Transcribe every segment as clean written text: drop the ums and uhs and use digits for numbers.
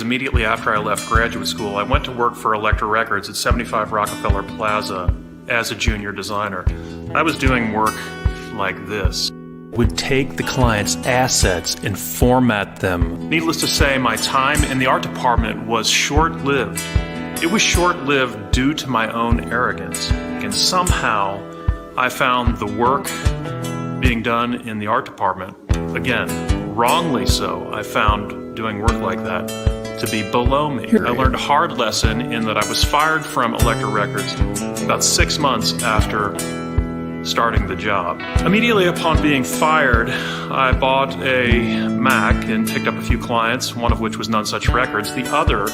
Immediately after I left graduate school, I went to work for Elektra Records at 75 Rockefeller Plaza as a junior designer. I was doing work like this. Would take the client's assets and format them. Needless to say, my time in the art department was short-lived. It was short-lived due to my own arrogance. And somehow, I found the work being done in the art department, again, wrongly so, I found doing work like that to be below me. I learned a hard lesson in that I was fired from Elektra Records about 6 months after starting the job. Immediately upon being fired, I bought a Mac and picked up a few clients, one of which was None Such Records. The other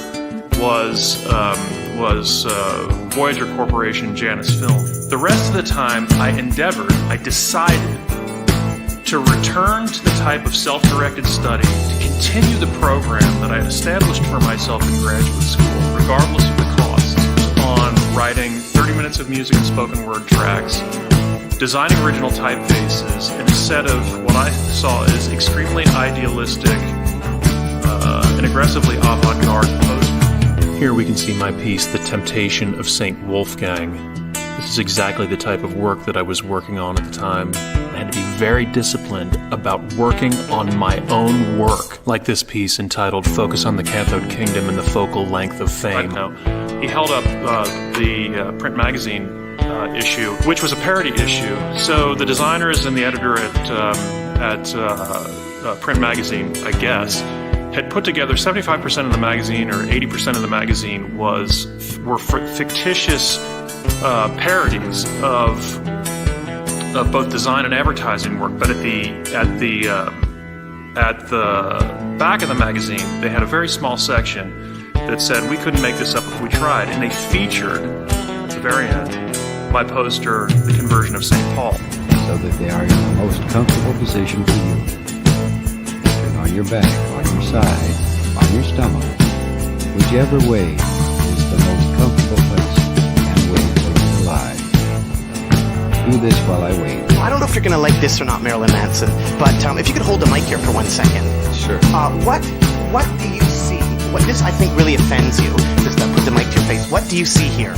was Voyager Corporation, Janus Film. The rest of the time I decided to return to the type of self-directed study, to continue the program that I had established for myself in graduate school, regardless of the costs, on writing 30 minutes of music and spoken word tracks, designing original typefaces, and a set of what I saw as extremely idealistic and aggressively avant-garde posters. Here we can see my piece, The Temptation of St. Wolfgang. This is exactly the type of work that I was working on at the time. I had to be very disciplined about working on my own work, like this piece entitled Focus on the Cathode Kingdom and the Focal Length of Fame. He held up the print magazine issue, which was a parody issue. So the designers and the editor at print magazine, I guess, had put together 75% of the magazine or 80% of the magazine were fictitious parodies of both design and advertising work. But at the back of the magazine, they had a very small section that said we couldn't make this up if we tried, and they featured at the very end my poster, The Conversion of St. Paul. So that they are in the most comfortable position for you. Turn on your back, on your side, on your stomach. Whichever way is the most comfortable place and way for you to lie. Do this while I wait. I don't know if you're going to like this or not, Marilyn Manson, but if you could hold the mic here for 1 second. Sure. What do you see? What this, I think, really offends you. Just put the mic to your face. What do you see here?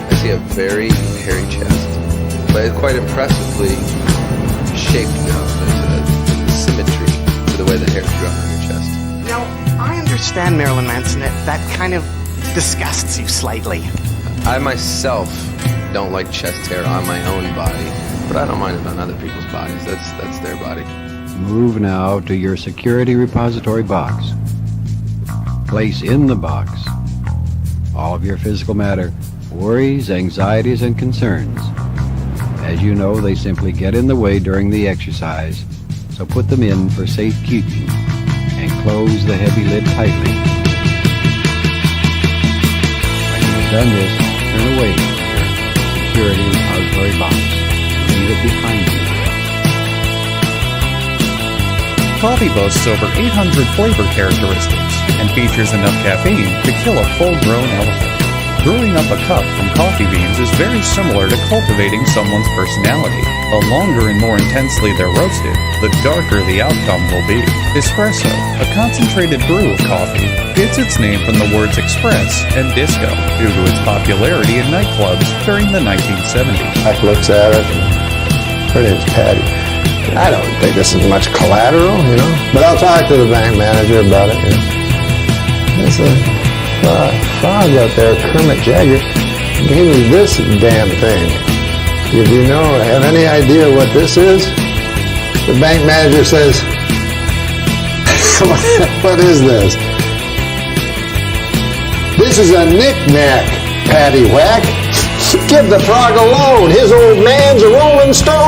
I see a very hairy chest, but quite impressively shaped now. There's a symmetry to the way the hair is drawn on your chest. Now, I understand, Marilyn Manson, that kind of disgusts you slightly. I myself don't like chest hair on my own body, but I don't mind it on other people's bodies. That's their body. Move now to your security repository box. Place in the box all of your physical matter, worries, anxieties, and concerns. As you know, they simply get in the way during the exercise, so put them in for safekeeping and close the heavy lid tightly. When you've done this, turn away from your security repository box and leave it behind you. Coffee boasts over 800 flavor characteristics and features enough caffeine to kill a full-grown elephant. Brewing up a cup from coffee beans is very similar to cultivating someone's personality. The longer and more intensely they're roasted, the darker the outcome will be. Espresso, a concentrated brew of coffee, gets its name from the words express and disco due to its popularity in nightclubs during the 1970s. Mike looks at it, and her name's Patty. I don't think this is much collateral, but I'll talk to the bank manager about it. There's a frog out there, Kermit Jagger, gave me this damn thing. If you have any idea what this is? The bank manager says, what is this? This is a knick-knack, paddywhack. Give the frog alone. His old man's a rolling stone.